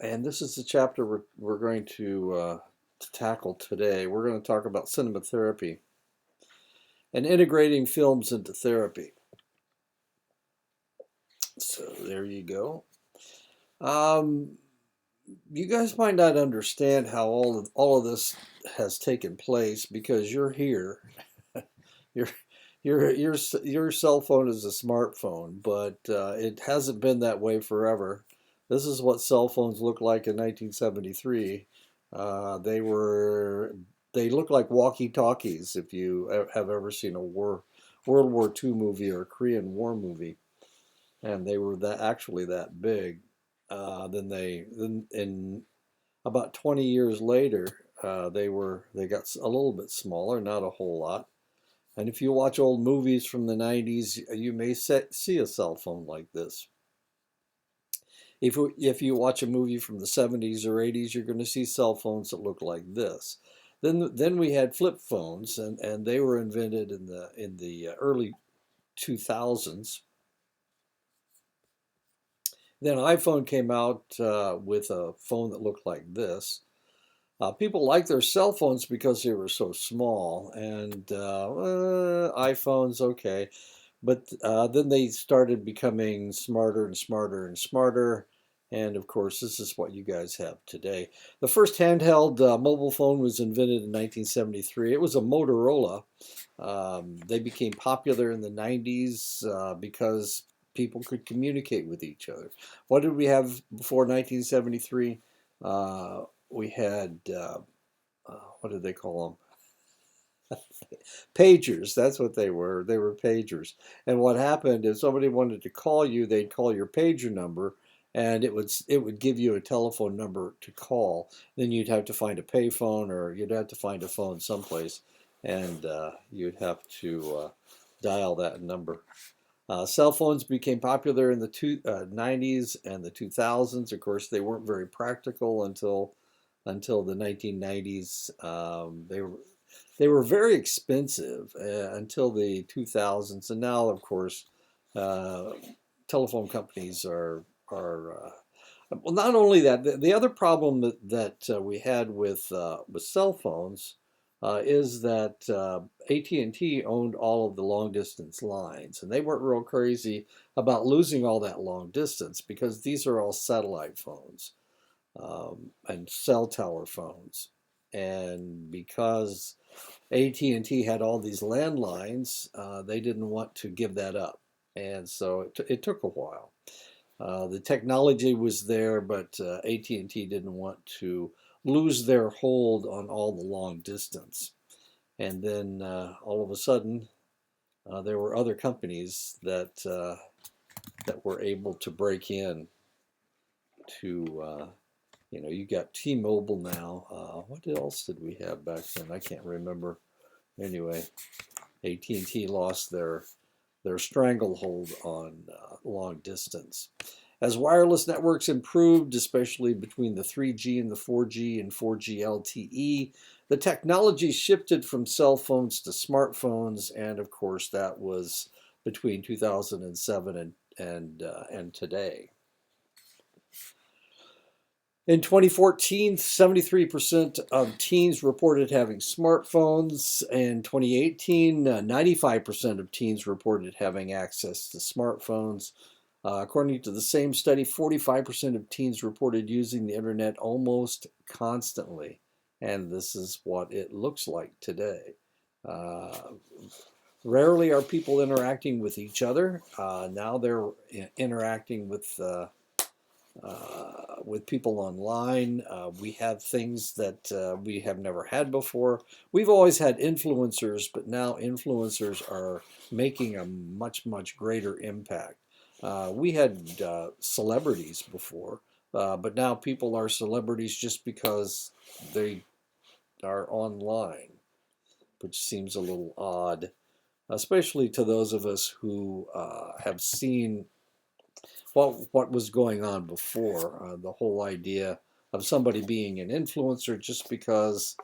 And this is the chapter we're going to tackle today. We're going to talk about cinema therapy and integrating films into therapy. So there you go. Um, you guys might not understand how all of this has taken place because you're here. Your your cell phone is a smartphone, but it hasn't been that way forever. This is what cell phones looked like in 1973. They were they look like walkie-talkies if you have ever seen a World War II movie or a Korean War movie, and they were that actually that big. Then in about 20 years later, they got a little bit smaller, not a whole lot. And if you watch old movies from the 90s, you may see a cell phone like this. If you watch a movie from the 70s or 80s, you're going to see cell phones that look like this. Then we had flip phones, and they were invented in the early 2000s. Then iPhone came out with a phone that looked like this. People liked their cell phones because they were so small, and iPhones, okay. But then they started becoming smarter and smarter and smarter. And of course, this is what you guys have today. The first handheld mobile phone was invented in 1973. It was a Motorola. They became popular in the 90s because people could communicate with each other. What did we have before 1973? We had, what did they call them? Pagers. That's what they were. They were pagers. And what happened if somebody wanted to call you, they'd call your pager number, and it would give you a telephone number to call. Then you'd have to find a payphone, or you'd have to find a phone someplace, and you'd have to dial that number. Cell phones became popular in the 90s and the 2000s. Of course, they weren't very practical until the 1990s. They were very expensive until the 2000s, and now, of course, uh, telephone companies are well. Not only that, the other problem that we had with cell phones is that AT&T owned all of the long distance lines, and they weren't real crazy about losing all that long distance because these are all satellite phones and cell tower phones. And because AT&T had all these landlines, they didn't want to give that up. And so it took a while. The technology was there, but AT&T didn't want to lose their hold on all the long distance. And then all of a sudden, there were other companies that were able to break in to you got T-Mobile now. What else did we have back then? I can't remember. Anyway, AT&T lost their stranglehold on long distance. As wireless networks improved, especially between the 3G and the 4G and 4G LTE, the technology shifted from cell phones to smartphones, and of course that was between 2007 and today. In 2014, 73% of teens reported having smartphones. In 2018, 95% of teens reported having access to smartphones. According to the same study, 45% of teens reported using the internet almost constantly. And this is what it looks like today. Uh, Rarely are people interacting with each other. Now they're interacting with people online. We have things that we have never had before. We've always had influencers, but now influencers are making a much, much greater impact. We had celebrities before, but now people are celebrities just because they are online, which seems a little odd, especially to those of us who have seen what was going on before. The whole idea of somebody being an influencer just because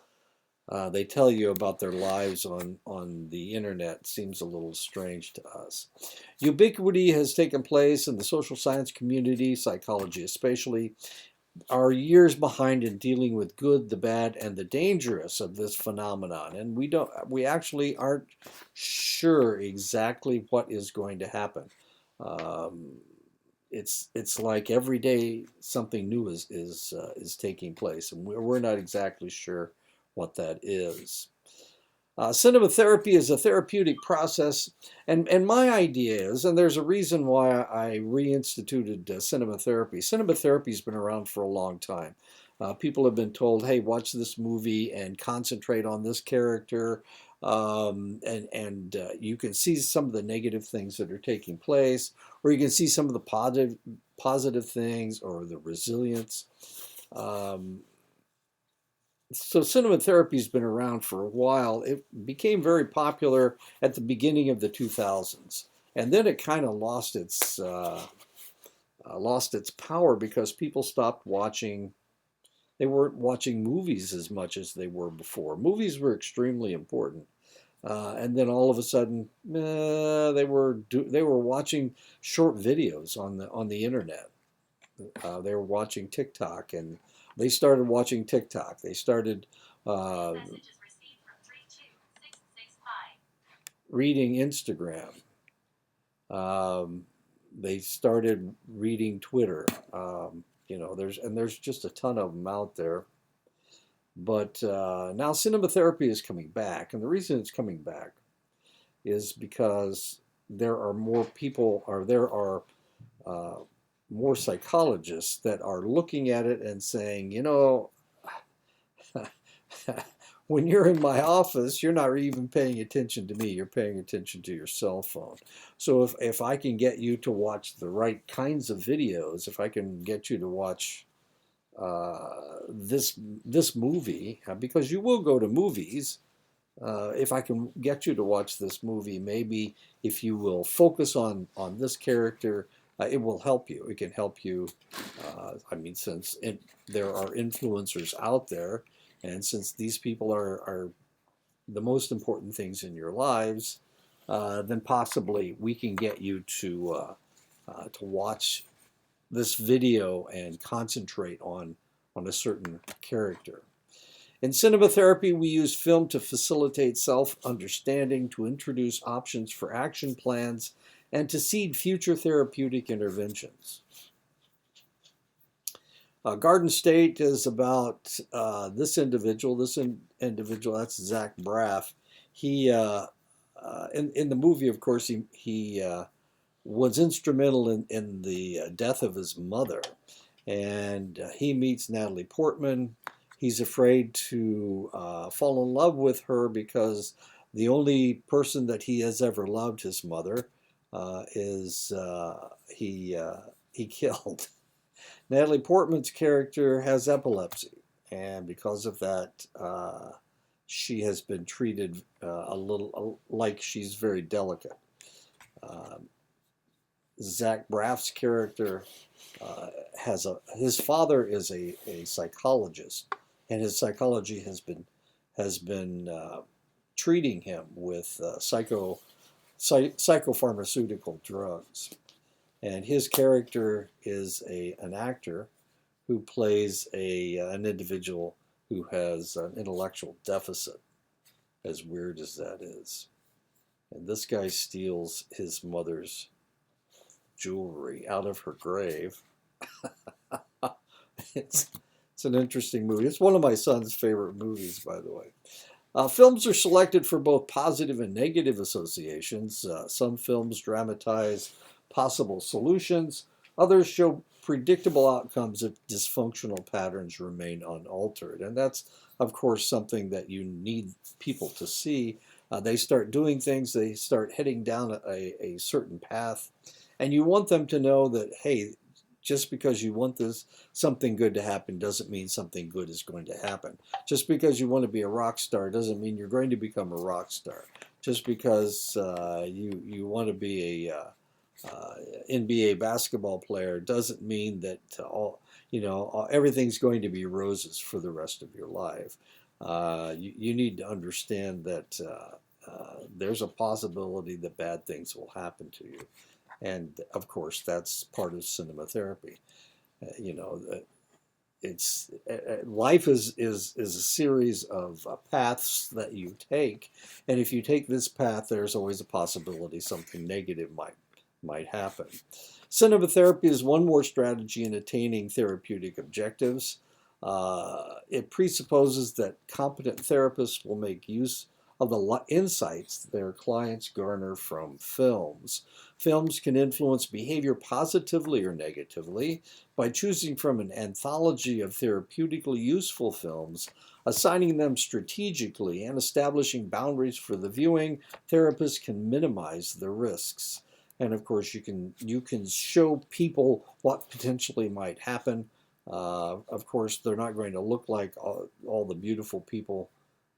they tell you about their lives on the internet seems a little strange to us. Ubiquity has taken place in the social science community, psychology especially. are years behind in dealing with good, the bad, and the dangerous of this phenomenon, and we actually aren't sure exactly what is going to happen. Um, it's like every day something new is taking place, and we're not exactly sure what that is. Cinema therapy is a therapeutic process, and my idea is, and there's a reason why I reinstituted cinema therapy. Cinema therapy has been around for a long time. People have been told, "Hey, watch this movie and concentrate on this character," and you can see some of the negative things that are taking place, or you can see some of the positive things or the resilience. Um, so cinema therapy's been around for a while. It became very popular at the beginning of the 2000s, and then it kind of lost its power because people stopped watching. They weren't watching movies as much as they were before. Movies were extremely important, and then all of a sudden, they were watching short videos on the internet. They were watching TikTok, and they started watching TikTok. They started uh, reading Instagram. Um, they started reading Twitter. There's just a ton of them out there. But now cinema therapy is coming back, and the reason it's coming back is because there are more people, or there are uh, more psychologists that are looking at it and saying, when you're in my office, you're not even paying attention to me. You're paying attention to your cell phone. So if I can get you to watch the right kinds of videos, if I can get you to watch this movie, because you will go to movies, if I can get you to watch this movie, maybe if you will focus on this character, it will help you. It can help you. Since there are influencers out there, and since these people are the most important things in your lives, then possibly we can get you to watch this video and concentrate on a certain character. In cinema therapy, we use film to facilitate self understanding, to introduce options for action plans, and to seed future therapeutic interventions. Garden State is about this individual. Individual, that's Zach Braff. He, in the movie, of course, he was instrumental in the death of his mother. And he meets Natalie Portman. He's afraid to fall in love with her because the only person that he has ever loved, his mother, is he killed. Natalie Portman's character has epilepsy, and because of that, she has been treated a little like she's very delicate. Um, Zach Braff's character his father is a psychologist, and his psychology has been treating him with psychopharmaceutical drugs, and his character is an actor who plays an individual who has an intellectual deficit, as weird as that is. And this guy steals his mother's jewelry out of her grave. it's it's an interesting movie. It's one of my son's favorite movies, by the way. Films are selected for both positive and negative associations. Some films dramatize possible solutions. Others show predictable outcomes if dysfunctional patterns remain unaltered. And that's, of course, something that you need people to see. They start doing things, they start heading down a certain path, and you want them to know that, hey, just because you want something good to happen doesn't mean something good is going to happen. Just because you want to be a rock star doesn't mean you're going to become a rock star. Just because you want to be NBA basketball player doesn't mean that everything's going to be roses for the rest of your life. You need to understand that there's a possibility that bad things will happen to you. And of course, that's part of cinema therapy. You know, it's life is a series of paths that you take, and if you take this path, there's always a possibility something negative might happen. Cinema therapy is one more strategy in attaining therapeutic objectives. It presupposes that competent therapists will make use of the insights their clients garner from films. Films can influence behavior positively or negatively. By choosing from an anthology of therapeutically useful films, assigning them strategically, and establishing boundaries for the viewing, therapists can minimize the risks. And of course, you can show people what potentially might happen. Of course, they're not going to look like all the beautiful people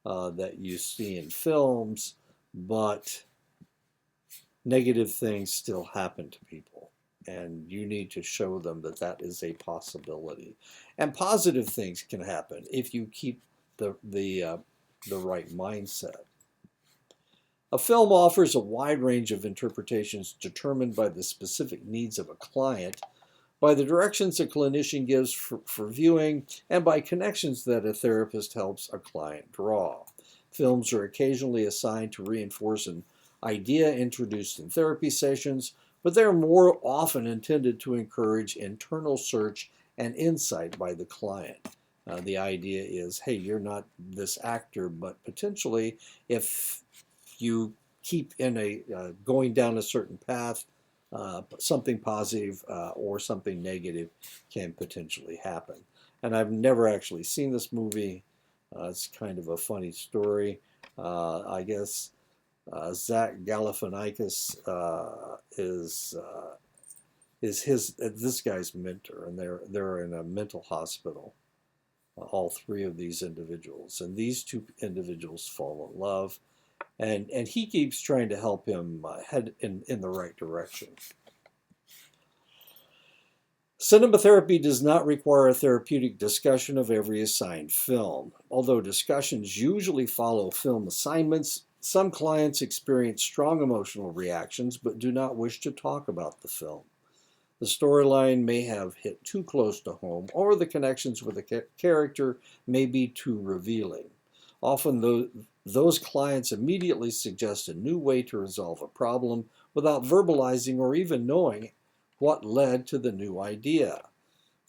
that you see in films, but negative things still happen to people. And you need to show them that that is a possibility. And positive things can happen if you keep the right mindset. A film offers a wide range of interpretations determined by the specific needs of a client, by the directions a clinician gives for viewing, and by connections that a therapist helps a client draw. Films are occasionally assigned to reinforce an idea introduced in therapy sessions, but they are more often intended to encourage internal search and insight by the client. The idea is, hey, you're not this actor, but potentially if you keep in a going down a certain path, something positive or something negative can potentially happen. And I've never actually seen this movie. It's kind of a funny story. I guess Zach Galifianakis is his this guy's mentor, and they're in a mental hospital. All three of these individuals, and these two individuals fall in love, and he keeps trying to help him head in the right direction. Cinema therapy does not require a therapeutic discussion of every assigned film. Although discussions usually follow film assignments, some clients experience strong emotional reactions but do not wish to talk about the film. The storyline may have hit too close to home, or the connections with the character may be too revealing. Often, those clients immediately suggest a new way to resolve a problem without verbalizing or even knowing what led to the new idea.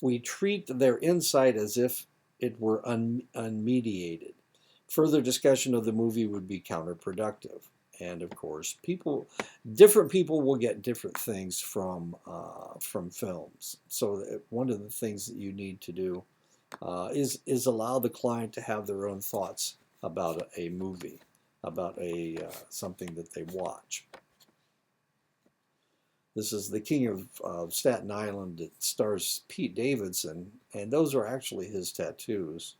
We treat their insight as if it were unmediated. Further discussion of the movie would be counterproductive. And of course, different people will get different things from films. So one of the things that you need to do is allow the client to have their own thoughts about a movie, about something that they watch. This is The King of Staten Island. It stars Pete Davidson, and those are actually his tattoos.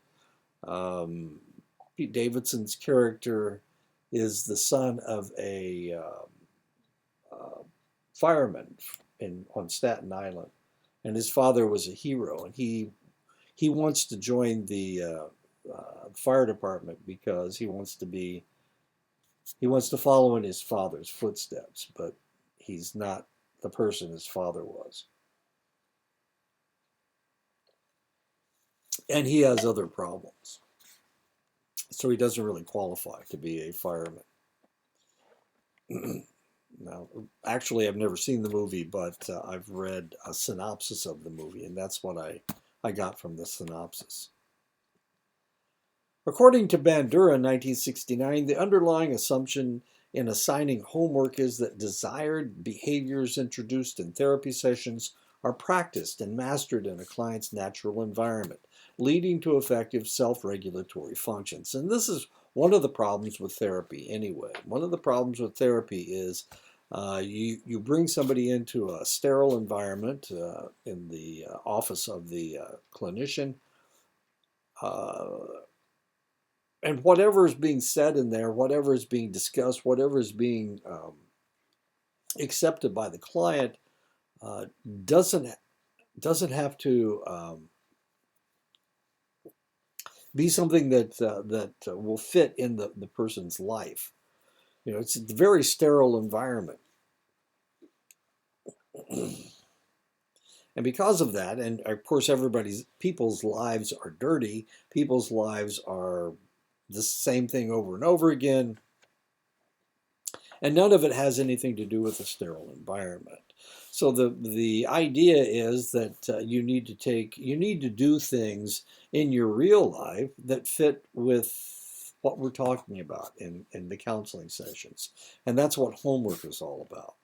Pete Davidson's character is the son of a fireman on Staten Island, and his father was a hero, and he wants to join the fire department because he wants to follow in his father's footsteps, but he's not the person his father was, and he has other problems, so he doesn't really qualify to be a fireman. Now, actually, I've never seen the movie, but I've read a synopsis of the movie, and that's what I got from the synopsis. According to Bandura in 1969, the underlying assumption in assigning homework is that desired behaviors introduced in therapy sessions are practiced and mastered in a client's natural environment, leading to effective self-regulatory functions. And this is one of the problems with therapy anyway. One of the problems with therapy is you bring somebody into a sterile environment in the office of the clinician, and whatever is being said in there, whatever is being discussed, whatever is being accepted by the client uh, doesn't have to be something that will fit in the person's life. It's a very sterile environment. And because of that, and of course, people's lives are dirty. People's lives are the same thing over and over again, and none of it has anything to do with a sterile environment. So the idea is that you need to do things in your real life that fit with what we're talking about in the counseling sessions, and that's what homework is all about.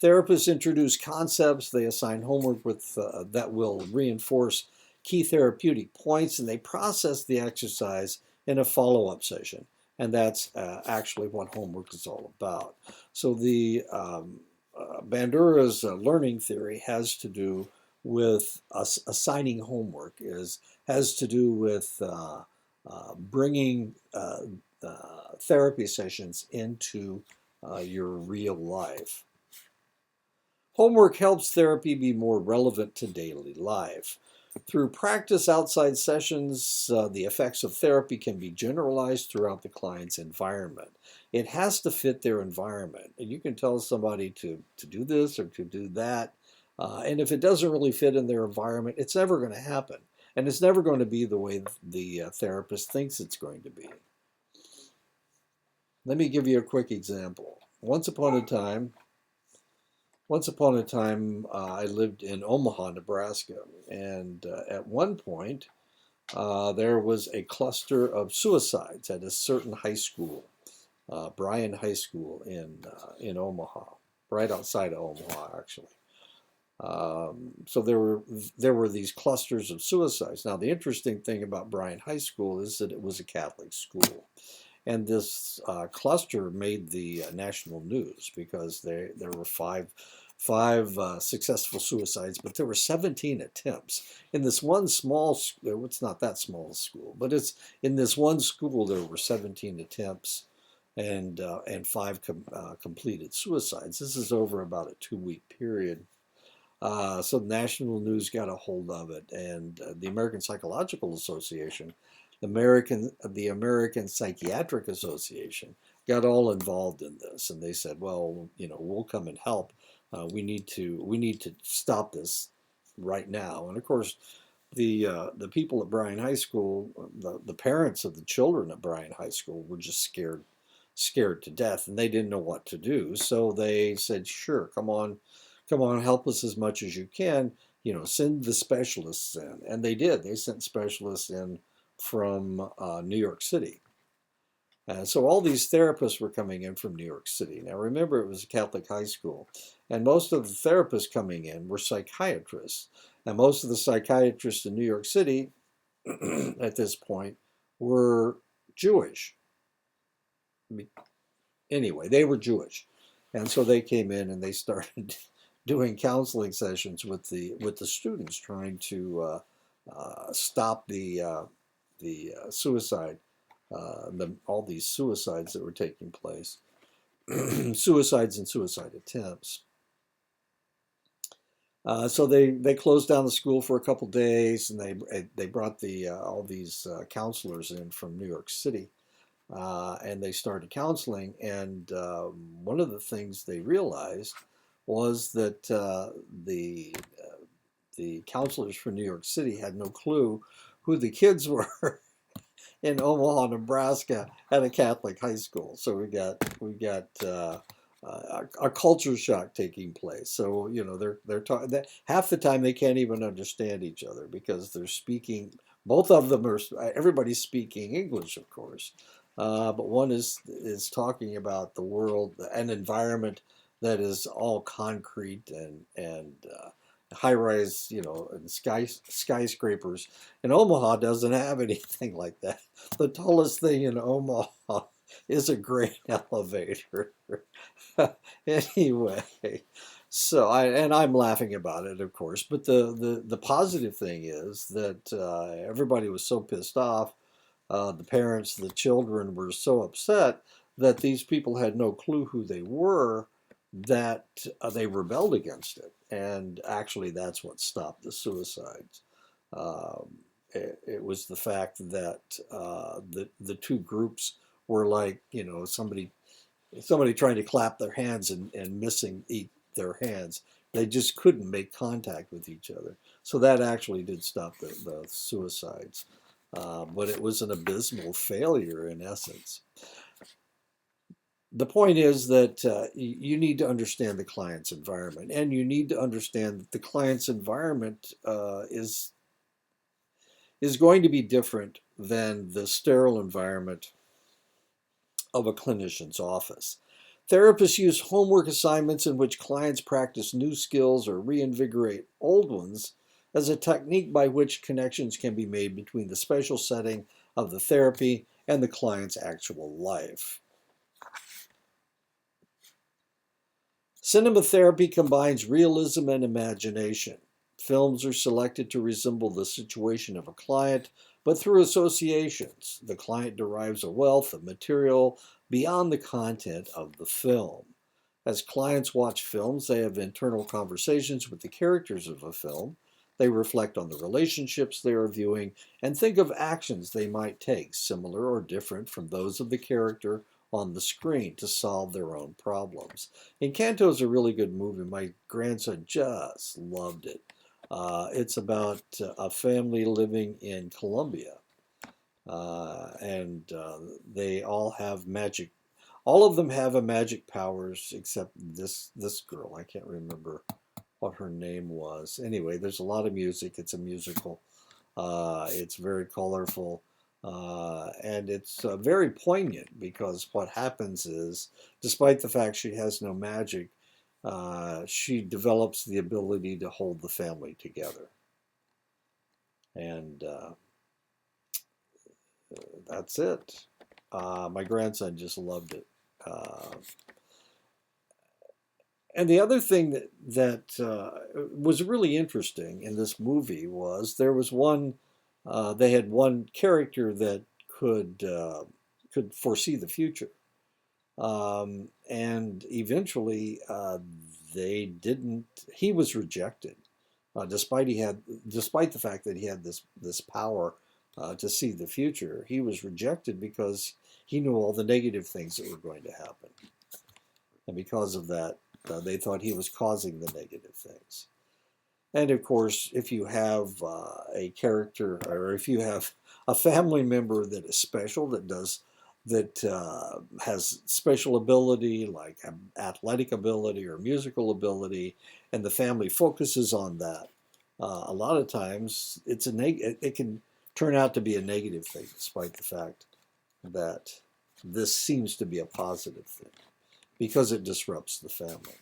Therapists introduce concepts, they assign homework that will reinforce key therapeutic points, and they process the exercise in a follow-up session. And that's actually what homework is all about. So the Bandura's learning theory has to do with assigning homework, has to do with bringing therapy sessions into your real life. Homework helps therapy be more relevant to daily life. Through practice outside sessions, the effects of therapy can be generalized throughout the client's environment. It has to fit their environment. And you can tell somebody to do this or to do that. And if it doesn't really fit in their environment, it's never going to happen. And it's never going to be the way the therapist thinks it's going to be. Let me give you a quick example. Once upon a time, I lived in Omaha, Nebraska, and at one point, there was a cluster of suicides at a certain high school, Bryan High School in Omaha, right outside of Omaha, actually. So there were these clusters of suicides. Now, the interesting thing about Bryan High School is that it was a Catholic school. And this cluster made the national news because there were five successful suicides, but there were 17 attempts in this one small. It's not that small a school, but it's in this one school there were 17 attempts, and five completed suicides. This is over about a 2-week period. So national news got a hold of it, and the American Psychological Association, the American Psychiatric Association, got all involved in this, and they said, "Well, we'll come and help. We need to stop this right now." And of course, the people at Bryan High School, the parents of the children at Bryan High School, were just scared to death, and they didn't know what to do. So they said, "Sure, come on, help us as much as you can. Send the specialists in." And they did. They sent specialists in from New York City. So all these therapists were coming in from New York City. Now remember, it was a Catholic high school, and most of the therapists coming in were psychiatrists. And most of the psychiatrists in New York City at this point were Jewish. Anyway, they were Jewish. And so they came in and they started doing counseling sessions with the students, trying to stop the suicide, all these suicides that were taking place, suicides and suicide attempts. So they closed down the school for a couple days, and they brought all these counselors in from New York City, and they started counseling. And one of the things they realized was that the counselors from New York City had no clue who the kids were in Omaha, Nebraska, at a Catholic high school. So we got a culture shock taking place. So they're talking that half the time they can't even understand each other because they're speaking. Both of them are. Everybody's speaking English, of course, but one is talking about the world, an environment that is all concrete and high rise, and skyscrapers. And Omaha doesn't have anything like that. The tallest thing in Omaha is a grain elevator. Anyway, so I'm laughing about it, of course. But the positive thing is that everybody was so pissed off. The parents, the children were so upset that these people had no clue who they were, that they rebelled against it. And actually, that's what stopped the suicides. It was the fact that the two groups were like, somebody trying to clap their hands and missing their hands. They just couldn't make contact with each other. So that actually did stop the suicides. But it was an abysmal failure in essence. The point is that you need to understand the client's environment, and you need to understand that the client's environment is going to be different than the sterile environment of a clinician's office. Therapists use homework assignments in which clients practice new skills or reinvigorate old ones as a technique by which connections can be made between the special setting of the therapy and the client's actual life. Cinema therapy combines realism and imagination. Films are selected to resemble the situation of a client, but through associations, the client derives a wealth of material beyond the content of the film. As clients watch films, they have internal conversations with the characters of a film. They reflect on the relationships they are viewing and think of actions they might take, similar or different from those of the character on the screen, to solve their own problems. Encanto is a really good movie. My grandson just loved it. It's about a family living in Colombia, and they all have magic. All of them have a magic powers except this girl. I can't remember what her name was. Anyway, there's a lot of music. It's a musical. It's very colorful. And it's very poignant because what happens is, despite the fact she has no magic, she develops the ability to hold the family together. And that's it. My grandson just loved it. And the other thing that was really interesting in this movie was there was they had one character that could foresee the future, and eventually they didn't. He was rejected, despite the fact that he had this power to see the future. He was rejected because he knew all the negative things that were going to happen, and because of that, they thought he was causing the negative things. And of course, if you have a character, or if you have a family member that is special, that has special ability like athletic ability or musical ability, and the family focuses on that, a lot of times it can turn out to be a negative thing, despite the fact that this seems to be a positive thing because it disrupts the family.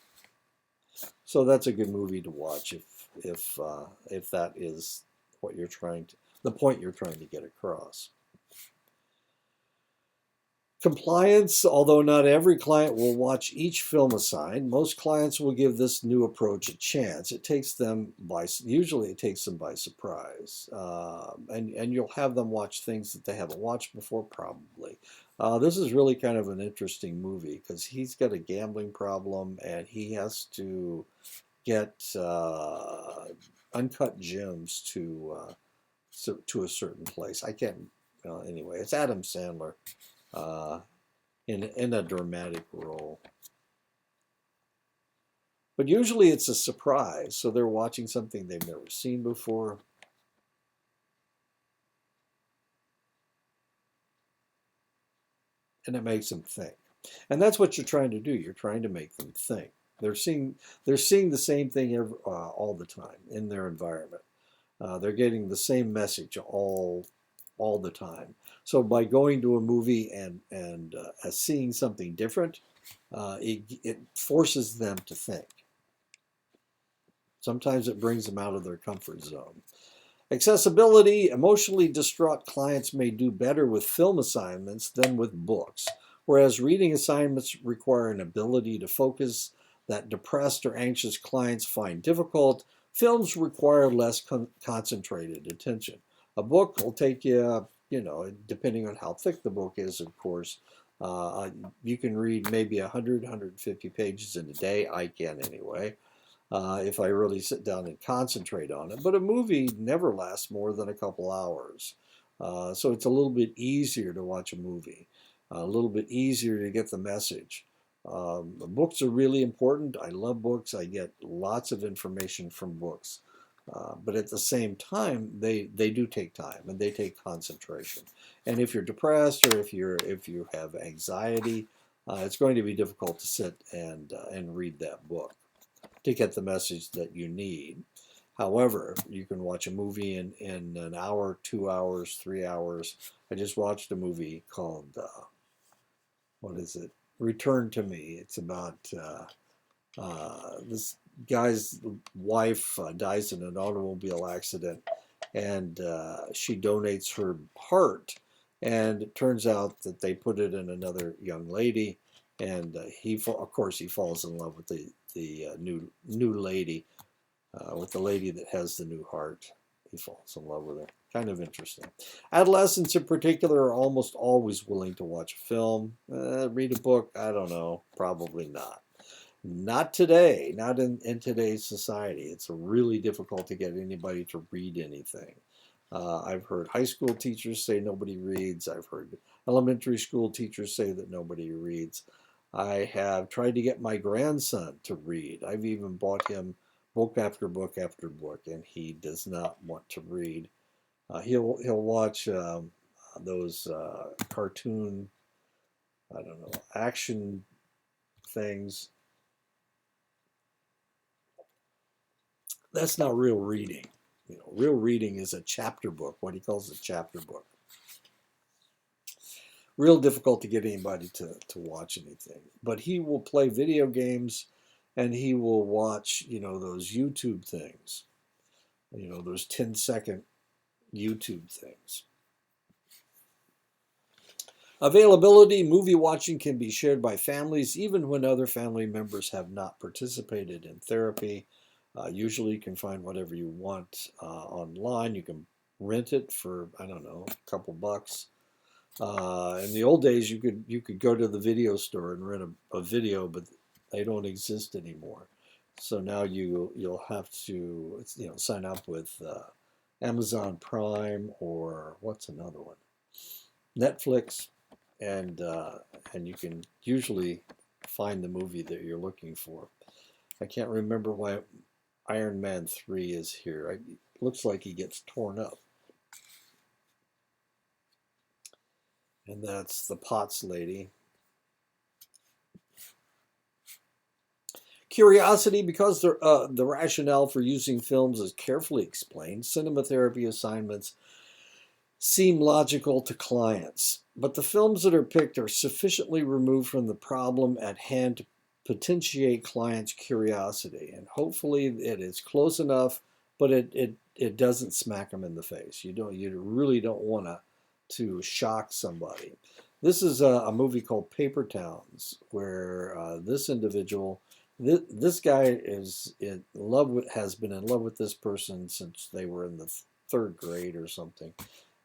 So that's a good movie to watch if that is what the point you're trying to get across. Compliance, although not every client will watch each film assigned, most clients will give this new approach a chance. Usually it takes them by surprise. And you'll have them watch things that they haven't watched before, probably. This is really kind of an interesting movie because he's got a gambling problem and he has to get uncut gems to a certain place. I can't. Anyway, it's Adam Sandler in a dramatic role. But usually it's a surprise, so they're watching something they've never seen before. And it makes them think. And that's what you're trying to do. You're trying to make them think. They're seeing the same thing all the time in their environment. They're getting the same message all the time. So by going to a movie and seeing something different, it forces them to think. Sometimes it brings them out of their comfort zone. Accessibility. Emotionally distraught clients may do better with film assignments than with books, whereas reading assignments require an ability to focus that depressed or anxious clients find difficult. Films require less concentrated attention. A book will take you, depending on how thick the book is, of course, you can read maybe 100, 150 pages in a day. I can anyway, if I really sit down and concentrate on it. But a movie never lasts more than a couple hours. So it's a little bit easier to watch a movie, a little bit easier to get the message. Books are really important. I love books. I get lots of information from books. But at the same time, they do take time and they take concentration. And if you're depressed or if you have anxiety, it's going to be difficult to sit and read that book to get the message that you need. However, you can watch a movie in an hour, 2 hours, 3 hours. I just watched a movie called what is it? Return to Me. It's about this guy's wife dies in an automobile accident, and she donates her heart. And it turns out that they put it in another young lady, and of course, he falls in love with the new lady, with the lady that has the new heart. He falls in love with her. Kind of interesting. Adolescents, in particular, are almost always willing to watch a film. Read a book? I don't know. Probably not. Not today. Not in today's society. It's really difficult to get anybody to read anything. I've heard high school teachers say nobody reads. I've heard elementary school teachers say that nobody reads. I have tried to get my grandson to read. I've even bought him book after book after book, and he does not want to read. He'll watch those cartoon, I don't know, action things. That's not real reading. Real reading is a chapter book, what he calls a chapter book. Real difficult to get anybody to watch anything. But he will play video games and he will watch, those YouTube things, those 10-second YouTube things. Availability, movie watching can be shared by families even when other family members have not participated in therapy. Usually you can find whatever you want online. You can rent it for, I don't know, a couple bucks. In the old days, you could go to the video store and rent a video, but they don't exist anymore. So now you'll have to sign up with Amazon Prime, or what's another one, Netflix, and you can usually find the movie that you're looking for. I can't remember why Iron Man 3 is here. It looks like he gets torn up. And that's the Potts lady. Curiosity, because the rationale for using films is carefully explained, cinema therapy assignments seem logical to clients. But the films that are picked are sufficiently removed from the problem at hand to potentiate clients' curiosity. And hopefully it is close enough, but it doesn't smack them in the face. You really don't want to shock somebody. This is a movie called Paper Towns, where this individual, this guy is in love with, has been in love with this person since they were in the third grade or something,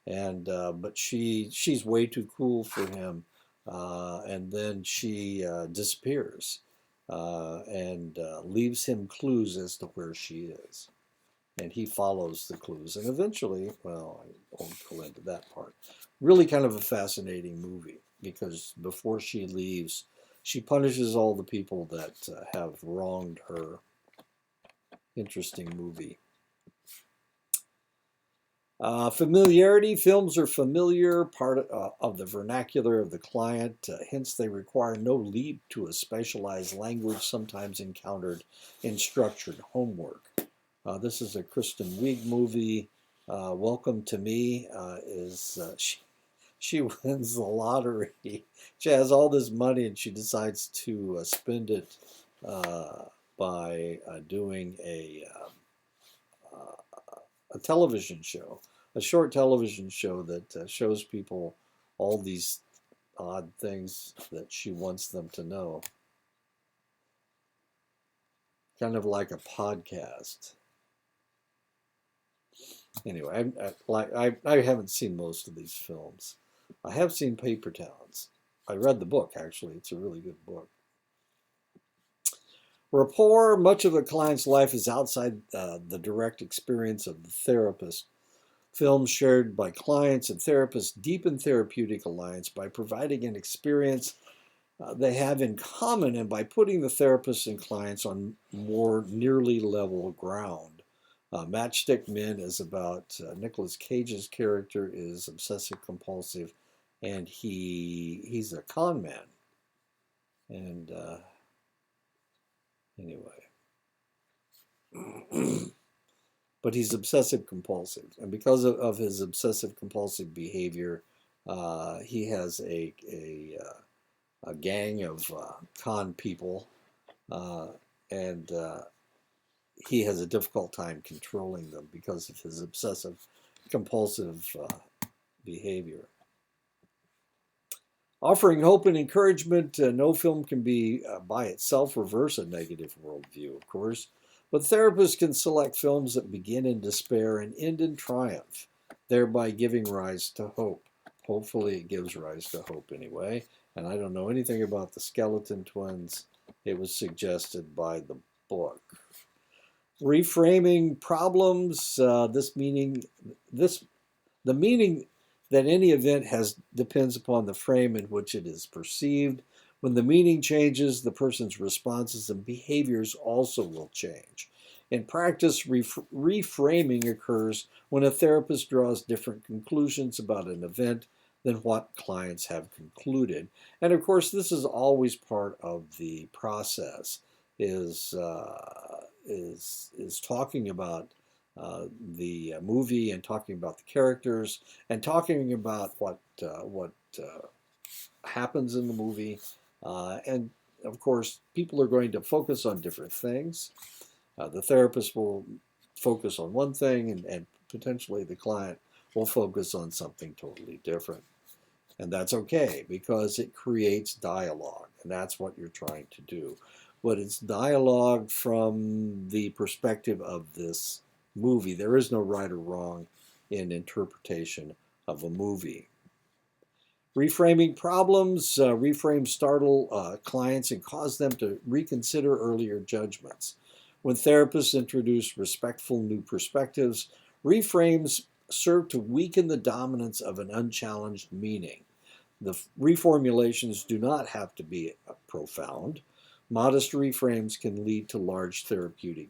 and but she's way too cool for him, and then she disappears and leaves him clues as to where she is. And he follows the clues, and eventually, well, I won't go into that part. Really kind of a fascinating movie, because before she leaves, she punishes all the people that have wronged her. Interesting movie. Familiarity. Films are familiar, part of the vernacular of the client. Hence, they require no leap to a specialized language sometimes encountered in structured homework. This is a Kristen Wiig movie. Welcome to Me is she wins the lottery. She has all this money and she decides to spend it by doing a television show, a short television show that shows people all these odd things that she wants them to know. Kind of like a podcast. Anyway, I haven't seen most of these films. I have seen Paper Towns. I read the book, actually. It's a really good book. Rapport. Much of the client's life is outside the direct experience of the therapist. Films shared by clients and therapists deepen therapeutic alliance by providing an experience they have in common, and by putting the therapists and clients on more nearly level ground. Matchstick Men is about Nicolas Cage's character is obsessive compulsive, and he's a con man. And anyway, but he's obsessive compulsive, and because of his obsessive compulsive behavior, he has a gang of con people, and he has a difficult time controlling them because of his obsessive compulsive behavior. Offering hope and encouragement, no film can be by itself reverse a negative worldview, of course, but therapists can select films that begin in despair and end in triumph, thereby giving rise to hope. Hopefully, it gives rise to hope anyway. And I don't know anything about the Skeleton Twins. It was suggested by the book. Reframing problems. The meaning that any event has depends upon the frame in which it is perceived. When the meaning changes, the person's responses and behaviors also will change. In practice, reframing occurs when a therapist draws different conclusions about an event than what clients have concluded. And of course, this is always part of the process. Is talking about the movie and talking about the characters and talking about what happens in the movie, and of course, people are going to focus on different things. The therapist will focus on one thing, and potentially the client will focus on something totally different. And that's okay because it creates dialogue, and that's what you're trying to do. But it's dialogue from the perspective of this movie. There is no right or wrong in interpretation of a movie. Reframing problems, reframe startle clients and cause them to reconsider earlier judgments. When therapists introduce respectful new perspectives, reframes serve to weaken the dominance of an unchallenged meaning. The reformulations do not have to be profound. Modest reframes can lead to large therapeutic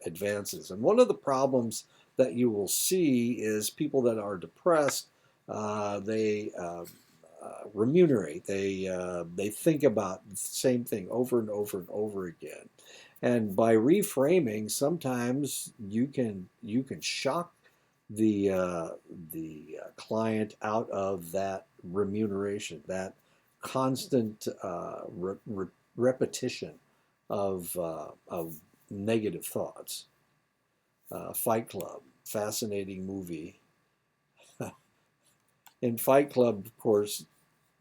advances. And one of the problems that you will see is people that are depressed, they ruminate, they think about the same thing over and over and over again. And by reframing, sometimes you can shock the client out of that remuneration, that constant repetition of negative thoughts. Fight Club, fascinating movie. In Fight Club, of course,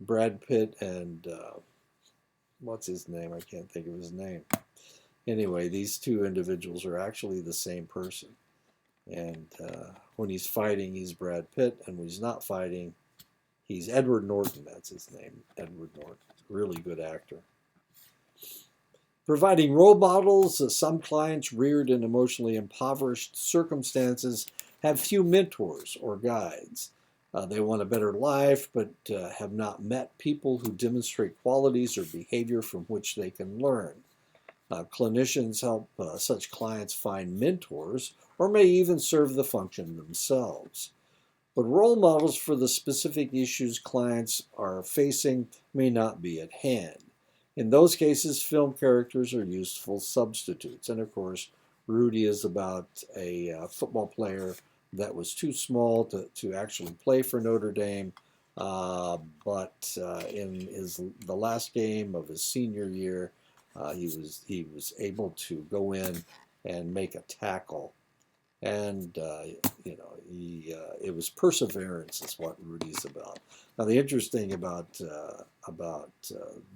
Brad Pitt and what's his name? I can't think of his name. Anyway, these two individuals are actually the same person. And when he's fighting, he's Brad Pitt, and when he's not fighting, he's Edward Norton. That's his name, Edward Norton. Really good actor. Providing role models, some clients reared in emotionally impoverished circumstances have few mentors or guides. They want a better life, but have not met people who demonstrate qualities or behavior from which they can learn. Clinicians help such clients find mentors or may even serve the function themselves. But role models for the specific issues clients are facing may not be at hand. In those cases, film characters are useful substitutes. And of course, Rudy is about a football player that was too small to actually play for Notre Dame, but in the last game of his senior year, he was able to go in and make a tackle, and it was perseverance is what Rudy's about. Now the interesting about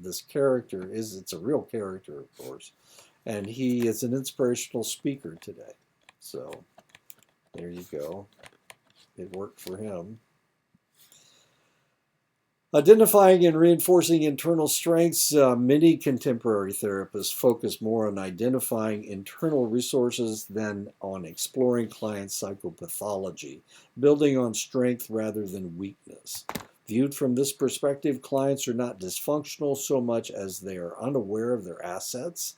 this character is it's a real character, of course, and he is an inspirational speaker today. So there you go. It worked for him. Identifying and reinforcing internal strengths. Many contemporary therapists focus more on identifying internal resources than on exploring clients' psychopathology, building on strength rather than weakness. Viewed from this perspective, clients are not dysfunctional so much as they are unaware of their assets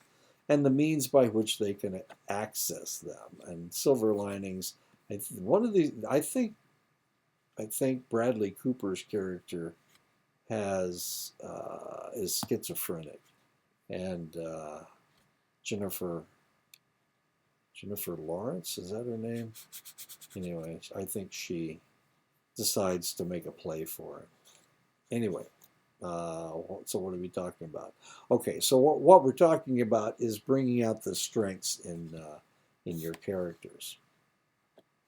and the means by which they can access them. And silver linings, one of these, I think Bradley Cooper's character has is schizophrenic, and Jennifer Jennifer Lawrence, is that her name? Anyway, I think she decides to make a play for it. Anyway, so what are we talking about? Okay, so what we're talking about is bringing out the strengths in your characters,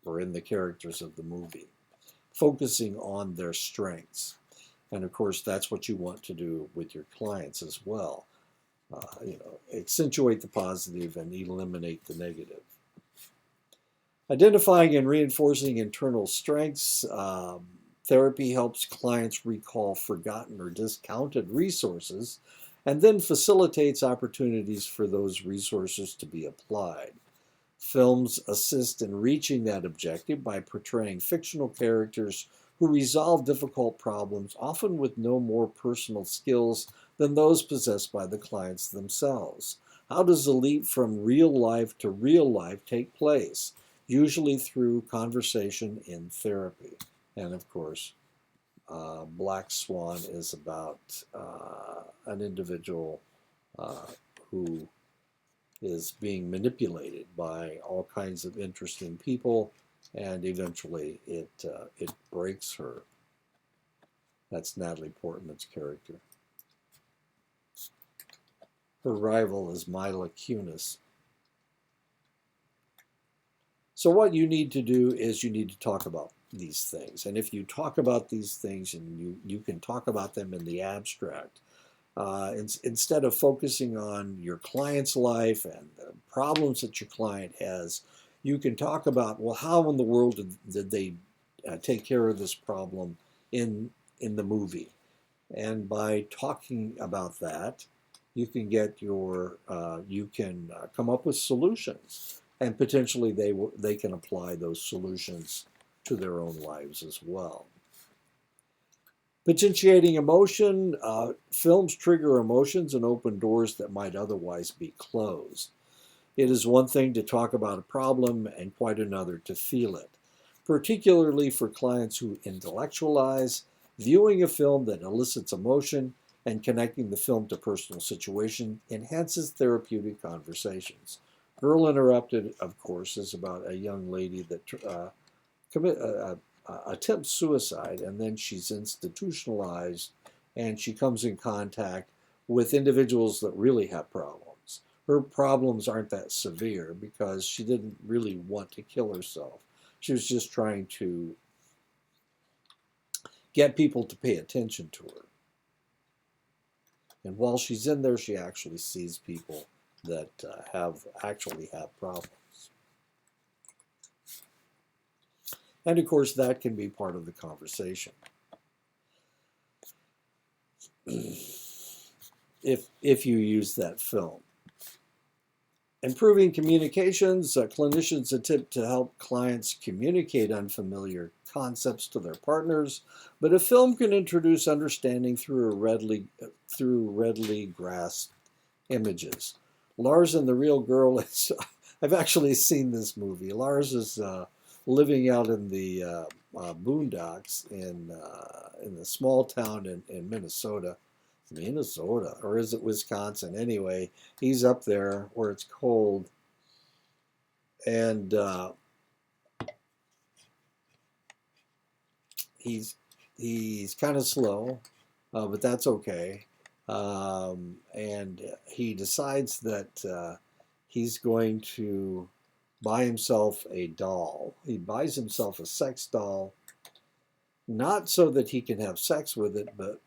or in the characters of the movie, focusing on their strengths. And of course, that's what you want to do with your clients as well. Accentuate the positive and eliminate the negative. Identifying and reinforcing internal strengths. Therapy helps clients recall forgotten or discounted resources and then facilitates opportunities for those resources to be applied. Films assist in reaching that objective by portraying fictional characters who resolve difficult problems, often with no more personal skills than those possessed by the clients themselves. How does the leap from real life to real life take place? Usually through conversation in therapy. And of course, Black Swan is about an individual who is being manipulated by all kinds of interesting people, and eventually it breaks her. That's Natalie Portman's character. Her rival is Mila Kunis. So what you need to do is you need to talk about these things. And if you talk about these things and you can talk about them in the abstract, instead of focusing on your client's life and the problems that your client has, you can talk about, well, how in the world did they take care of this problem in the movie? And by talking about that, you can get you can come up with solutions, and potentially they can apply those solutions to their own lives as well. Potentiating emotion. Films trigger emotions and open doors that might otherwise be closed. It is one thing to talk about a problem and quite another to feel it. Particularly for clients who intellectualize, viewing a film that elicits emotion and connecting the film to personal situation enhances therapeutic conversations. Girl Interrupted, of course, is about a young lady that attempts suicide, and then she's institutionalized, and she comes in contact with individuals that really have problems. Her problems aren't that severe because she didn't really want to kill herself. She was just trying to get people to pay attention to her. And while she's in there, she actually sees people that actually have problems. And of course, that can be part of the conversation. if you use that film. Improving communications. Clinicians attempt to help clients communicate unfamiliar concepts to their partners, but a film can introduce understanding through readily grasped images. Lars and the Real Girl is, I've actually seen this movie. Lars is living out in the boondocks in the small town in Minnesota, or is it Wisconsin? Anyway, he's up there where it's cold, and he's kind of slow, but that's okay. And he decides that he's going to buy himself a doll. He buys himself a sex doll, not so that he can have sex with it, but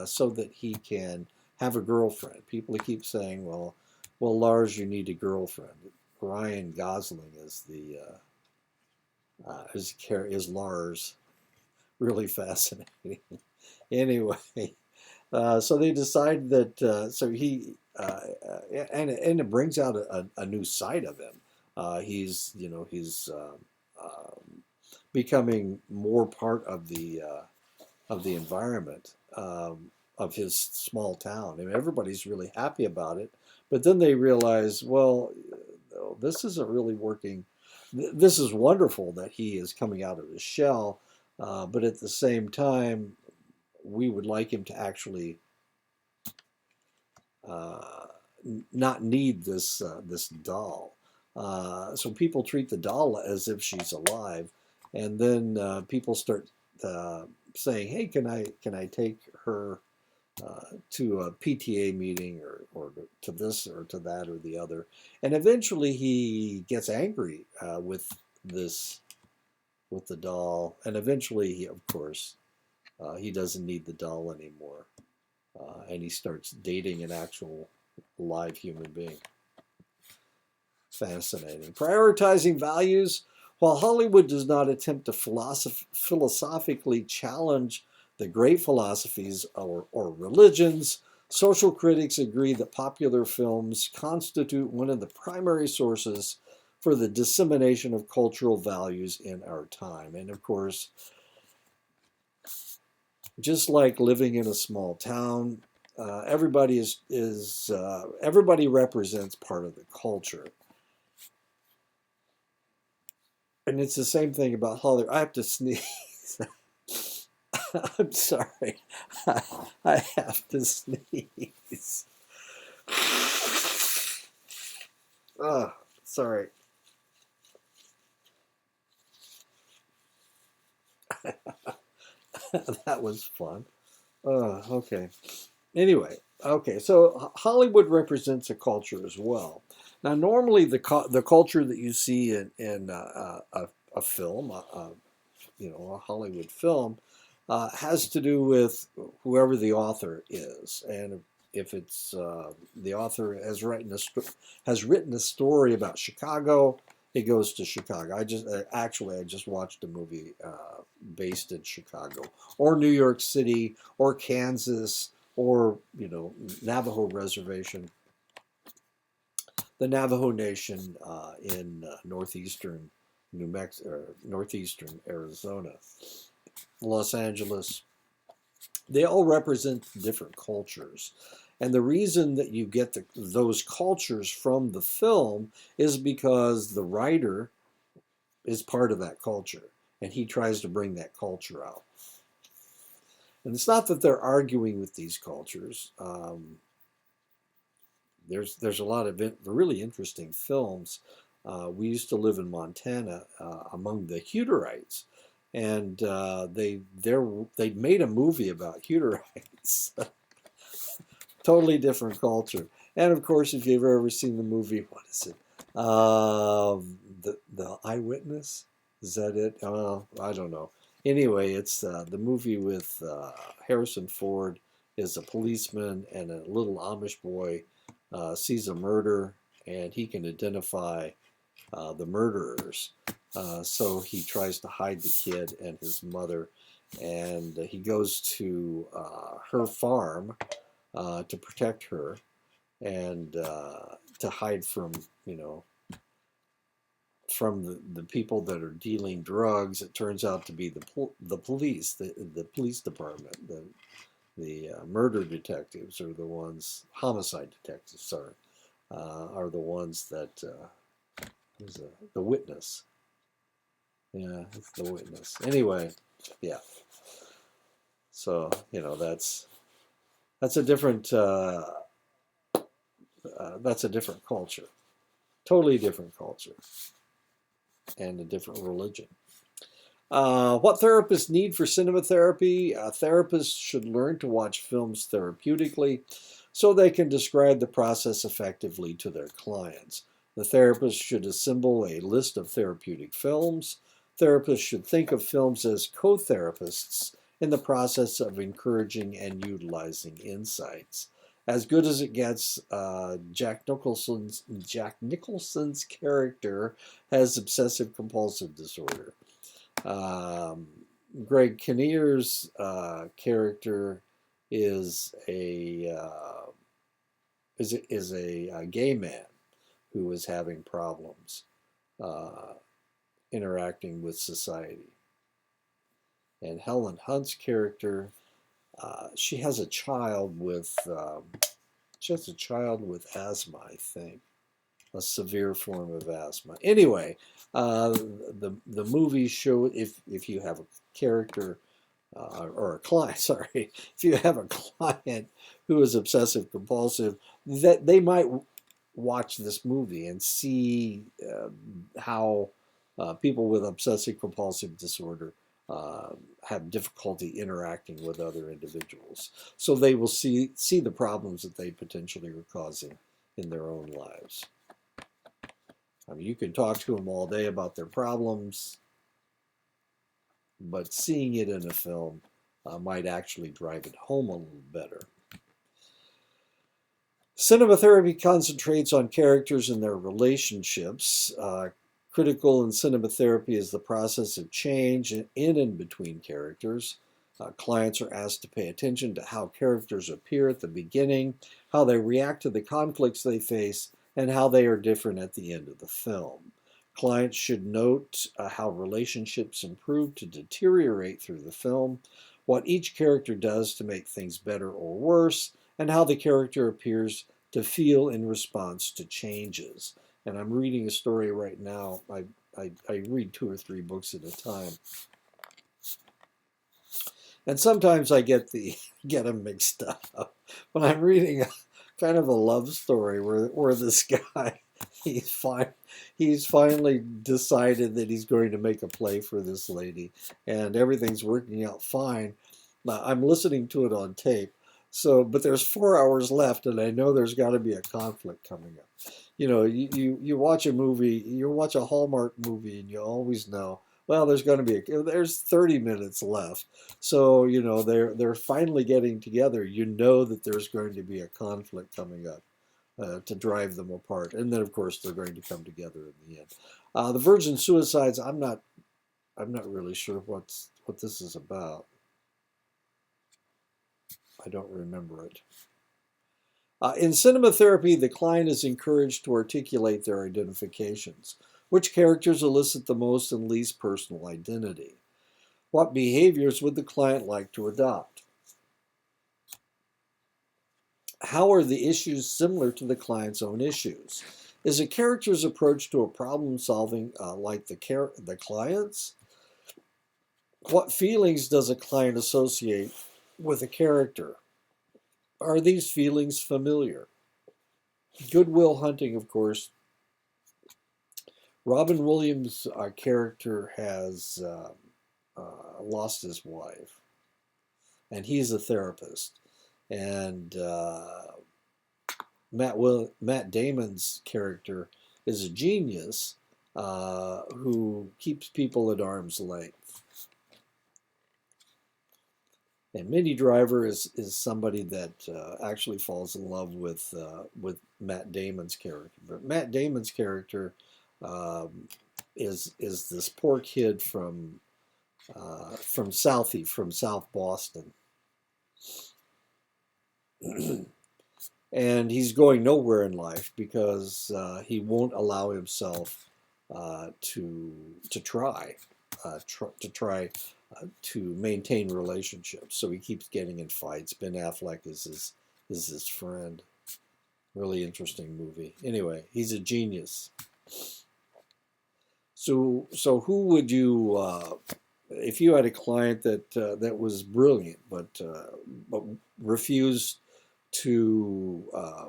so that he can have a girlfriend. People keep saying, well, Lars, you need a girlfriend. Ryan Gosling is is Lars. Really fascinating. Anyway, so they decide that and it brings out a new side of him. He's becoming more part of the of the environment of his small town. I mean, everybody's really happy about it, but then they realize, well, this isn't really working. This is wonderful that he is coming out of his shell, but at the same time, we would like him to actually uh, not need this doll. So people treat the doll as if she's alive, and then people start saying, "Hey, can I take her to a PTA meeting or to this or to that or the other?" And eventually he gets angry with this with the doll, and eventually he, of course, he doesn't need the doll anymore, and he starts dating an actual live human being. Fascinating. Prioritizing values. While Hollywood does not attempt to philosophically challenge the great philosophies or religions, social critics agree that popular films constitute one of the primary sources for the dissemination of cultural values in our time. And of course, just like living in a small town, everybody everybody represents part of the culture. And it's the same thing about Hollywood. I have to sneeze. I'm sorry. I have to sneeze. Oh, sorry. That was fun. Okay. Anyway, okay. So Hollywood represents a culture as well. Now, normally the culture that you see in a film, a Hollywood film, has to do with whoever the author is, and if it's the author has written a story about Chicago, it goes to Chicago. I just watched a movie based in Chicago or New York City or Kansas or Navajo Reservation, the Navajo Nation in northeastern New Mexico, northeastern Arizona, Los Angeles. They all represent different cultures. And the reason that you get those cultures from the film is because the writer is part of that culture and he tries to bring that culture out. And it's not that they're arguing with these cultures. There's a lot of really interesting films. We used to live in Montana among the Hutterites, and they made a movie about Hutterites. Totally different culture. And of course, if you've ever seen the movie, what is it? The Eyewitness? Is that it? I don't know. Anyway, it's the movie with Harrison Ford is a policeman, and a little Amish boy sees a murder, and he can identify the murderers. So he tries to hide the kid and his mother, and he goes to her farm to protect her and to hide from the people that are dealing drugs. It turns out to be the police, the police department, the murder detectives are the ones, homicide detectives, sorry, are the ones that the witness. Yeah, it's the witness. Anyway, yeah. So that's a different that's a different culture, totally different culture, and a different religion. What therapists need for cinema therapy? Therapists should learn to watch films therapeutically so they can describe the process effectively to their clients. The therapist should assemble a list of therapeutic films. Therapists should think of films as co-therapists in the process of encouraging and utilizing insights. As good as it gets, Jack Nicholson's character has obsessive compulsive disorder. Um, Greg Kinnear's character is a gay man who is having problems uh, interacting with society, And Helen Hunt's character, she has a child with asthma, I think, a severe form of asthma. Anyway, the movies show if you have a character or a client, sorry, if you have a client who is obsessive compulsive, that they might watch this movie and see how people with obsessive compulsive disorder uh, have difficulty interacting with other individuals. So they will see the problems that they potentially are causing in their own lives. I mean, you can talk to them all day about their problems, but seeing it in a film might actually drive it home a little better. Cinema therapy concentrates on characters and their relationships. Critical in cinema therapy is the process of change in and between characters. Clients are asked to pay attention to how characters appear at the beginning, how they react to the conflicts they face, and how they are different at the end of the film. Clients should note how relationships improve to deteriorate through the film, what each character does to make things better or worse, and how the character appears to feel in response to changes. And I'm reading a story right now. I read 2 or 3 books at a time. And sometimes I get them mixed up. When I'm reading kind of a love story where this guy he's fine he's finally decided that he's going to make a play for this lady, and everything's working out fine. Now, I'm listening to it on tape, but there's 4 hours left, and I know there's got to be a conflict coming up. You watch a movie, you watch a Hallmark movie, and you always know, well, there's 30 minutes left. So, they're finally getting together. You know that there's going to be a conflict coming up to drive them apart. And then, of course, they're going to come together in the end. The Virgin Suicides, I'm not really sure what this is about. I don't remember it. In cinema therapy, the client is encouraged to articulate their identifications. Which characters elicit the most and least personal identity? What behaviors would the client like to adopt? How are the issues similar to the client's own issues? Is a character's approach to a problem solving like the client's? What feelings does a client associate with a character? Are these feelings familiar? Good Will Hunting, of course. Robin Williams' character has lost his wife, and he's a therapist. And Matt Damon's character is a genius who keeps people at arm's length. And Minnie Driver is somebody that actually falls in love with Matt Damon's character. But Matt Damon's character is this poor kid from Southie, from South Boston, and he's going nowhere in life because he won't allow himself to try to maintain relationships. So he keeps getting in fights. Ben Affleck is his friend. Really interesting movie. Anyway, he's a genius. So who would you, if you had a client that was brilliant but refused to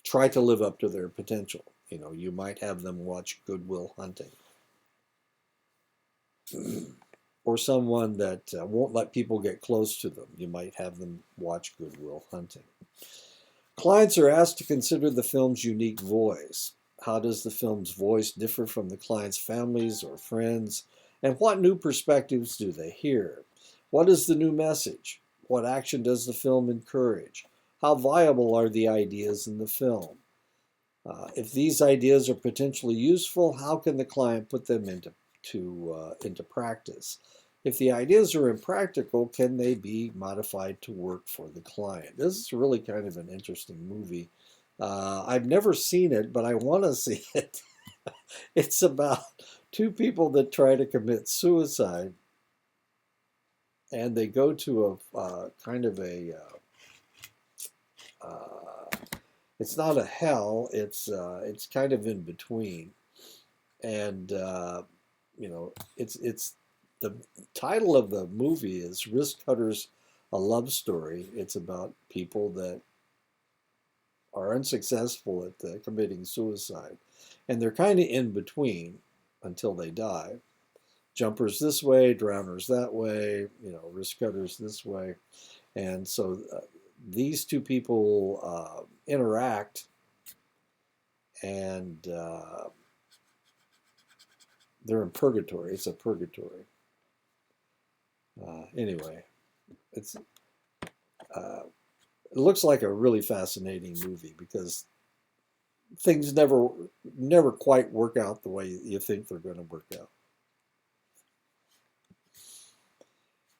try to live up to their potential, you might have them watch Good Will Hunting. Or someone that won't let people get close to them, you might have them watch Good Will Hunting. Clients are asked to consider the film's unique voice. How does the film's voice differ from the client's families or friends? And what new perspectives do they hear? What is the new message? What action does the film encourage? How viable are the ideas in the film? If these ideas are potentially useful, how can the client put them into practice? If the ideas are impractical, can they be modified to work for the client? This is really kind of an interesting movie. I've never seen it, but I want to see it. It's about 2 people that try to commit suicide. and they go to a kind of a uh, it's not a hell. It's kind of in between, and it's the title of the movie is Risk Cutters, a Love Story. It's about people that are unsuccessful at committing suicide, and they're kind of in between until they die. Jumpers this way, drowners that way, risk cutters this way, and so these two people interact, and they're in purgatory. It's a purgatory. Anyway, it's uh, it looks like a really fascinating movie because things never quite work out the way you think they're going to work out.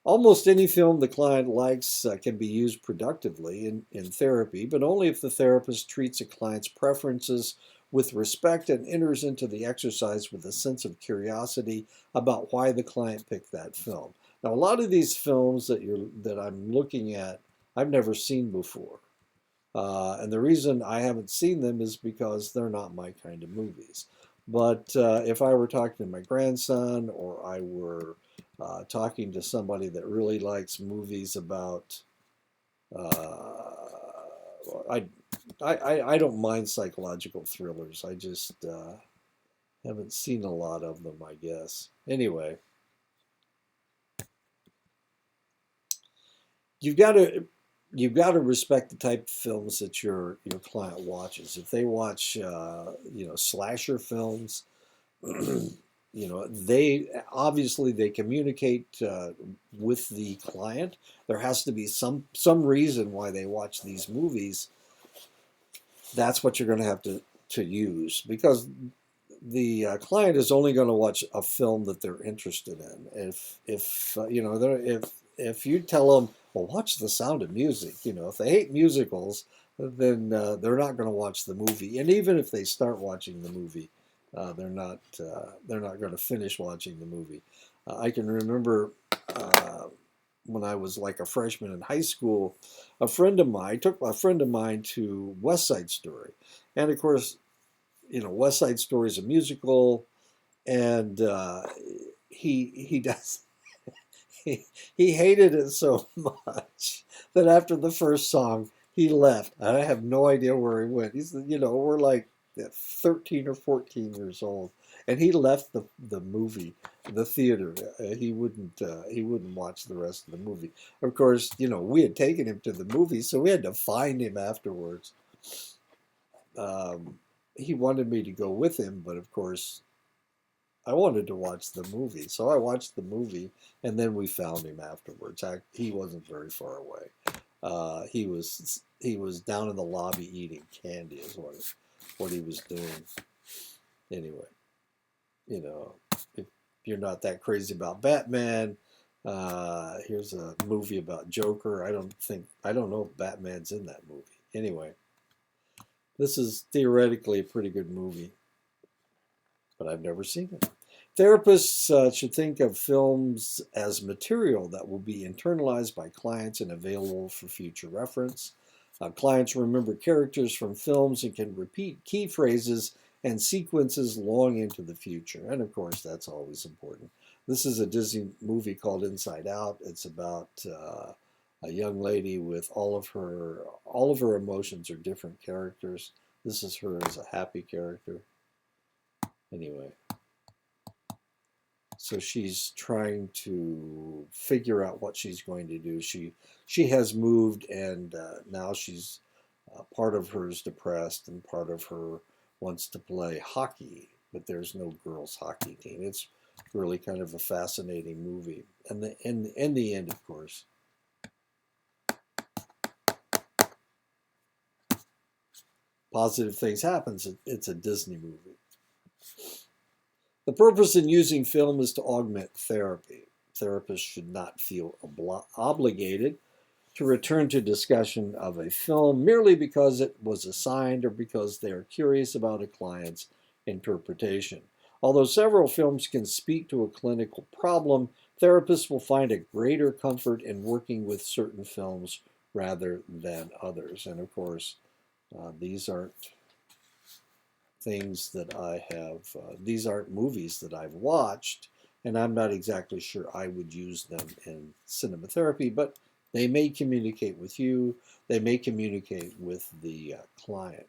Almost any film the client likes can be used productively in therapy, but only if the therapist treats a client's preferences with respect and enters into the exercise with a sense of curiosity about why the client picked that film. Now, a lot of these films that I'm looking at, I've never seen before. And the reason I haven't seen them is because they're not my kind of movies. But if I were talking to my grandson or I were talking to somebody that really likes movies about, I, I don't mind psychological thrillers. I just haven't seen a lot of them, I guess. Anyway, you've got to respect the type of films that your client watches. If they watch slasher films, they obviously they communicate with the client. There has to be some reason why they watch these movies. That's what you're going to have to use because the client is only going to watch a film that they're interested in. If you tell them, well, watch The Sound of Music, if they hate musicals, then they're not going to watch the movie. And even if they start watching the movie, they're not going to finish watching the movie. I can remember when I was like a freshman in high school, I took a friend of mine to West Side Story, and of course, West Side Story is a musical, and he does he hated it so much that after the first song he left. I have no idea where he went. We're like 13 or 14 years old, and he left the movie, the theater. He wouldn't watch the rest of the movie. Of course, we had taken him to the movie, so we had to find him afterwards. He wanted me to go with him, but of course, I wanted to watch the movie. So I watched the movie, and then we found him afterwards. He wasn't very far away. He was down in the lobby eating candy, is what he was doing. Anyway, if you're not that crazy about Batman, here's a movie about Joker. I don't know if Batman's in that movie. Anyway, this is theoretically a pretty good movie, but I've never seen it. Therapists should think of films as material that will be internalized by clients and available for future reference. Clients remember characters from films and can repeat key phrases and sequences long into the future. And of course, that's always important. This is a Disney movie called Inside Out. It's about a young lady with all of her emotions are different characters. This is her as a happy character. Anyway, so she's trying to figure out what she's going to do. She has moved, and now she's part of her is depressed, and part of her wants to play hockey, but there's no girls' hockey team. It's really kind of a fascinating movie, and in the end, of course, positive things happens. It's a Disney movie. The purpose in using film is to augment therapy. Therapists should not feel obligated to return to discussion of a film merely because it was assigned or because they are curious about a client's interpretation. Although several films can speak to a clinical problem, therapists will find a greater comfort in working with certain films rather than others. And of course, these aren't things that I have, these aren't movies that I've watched, and I'm not exactly sure I would use them in cinema therapy, but they may communicate with you, they may communicate with the client.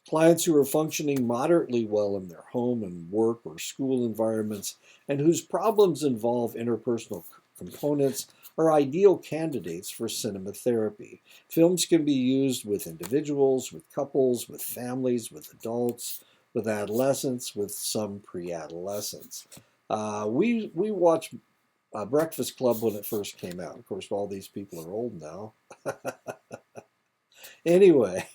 Clients who are functioning moderately well in their home and work or school environments and whose problems involve interpersonal components are ideal candidates for cinema therapy. Films can be used with individuals, with couples, with families, with adults, with adolescents, with some pre-adolescents. We watched Breakfast Club when it first came out. Of course, all these people are old now. Anyway,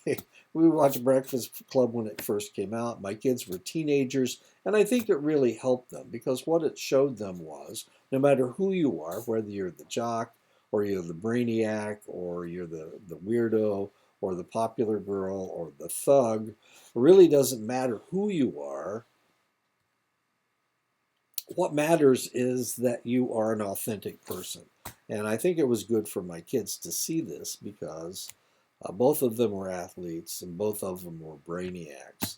we watched Breakfast Club when it first came out. My kids were teenagers, and I think it really helped them because what it showed them was no matter who you are, whether you're the jock or you're the brainiac or you're the weirdo or the popular girl or the thug, it really doesn't matter who you are. What matters is that you are an authentic person. And I think it was good for my kids to see this because both of them were athletes and both of them were brainiacs.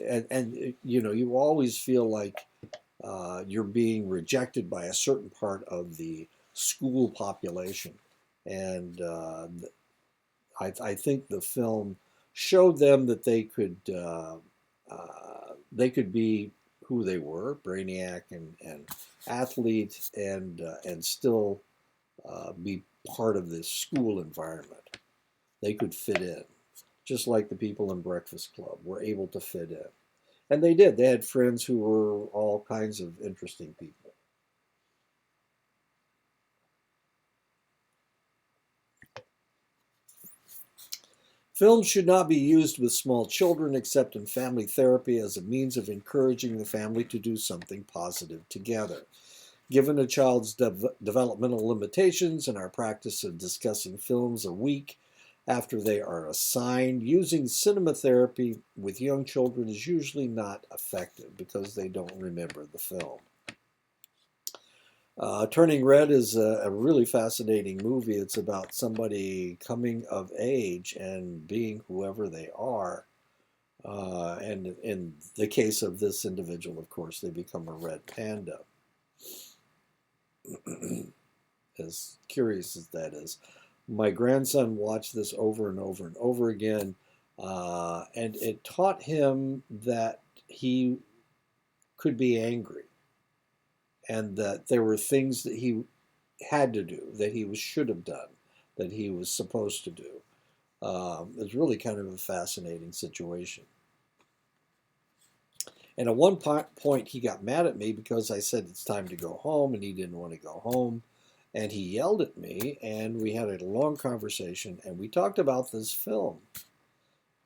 And you know, you always feel like you're being rejected by a certain part of the school population. And I think the film showed them that they could be who they were, brainiac and athlete, and still be part of this school environment. They could fit in, just like the people in Breakfast Club were able to fit in. And they did. They had friends who were all kinds of interesting people. Films should not be used with small children except in family therapy as a means of encouraging the family to do something positive together. Given a child's developmental limitations and our practice of discussing films a week after they are assigned, using cinema therapy with young children is usually not effective because they don't remember the film. Turning Red is a really fascinating movie. It's about somebody coming of age and being whoever they are. And in the case of this individual, of course, they become a red panda. As curious as that is. My grandson watched this over and over and over again, and it taught him that he could be angry and that there were things that he had to do, that he should have done, that he was supposed to do. It's really kind of a fascinating situation. And at one point, he got mad at me because I said it's time to go home, and he didn't want to go home. And he yelled at me, and we had a long conversation, and we talked about this film.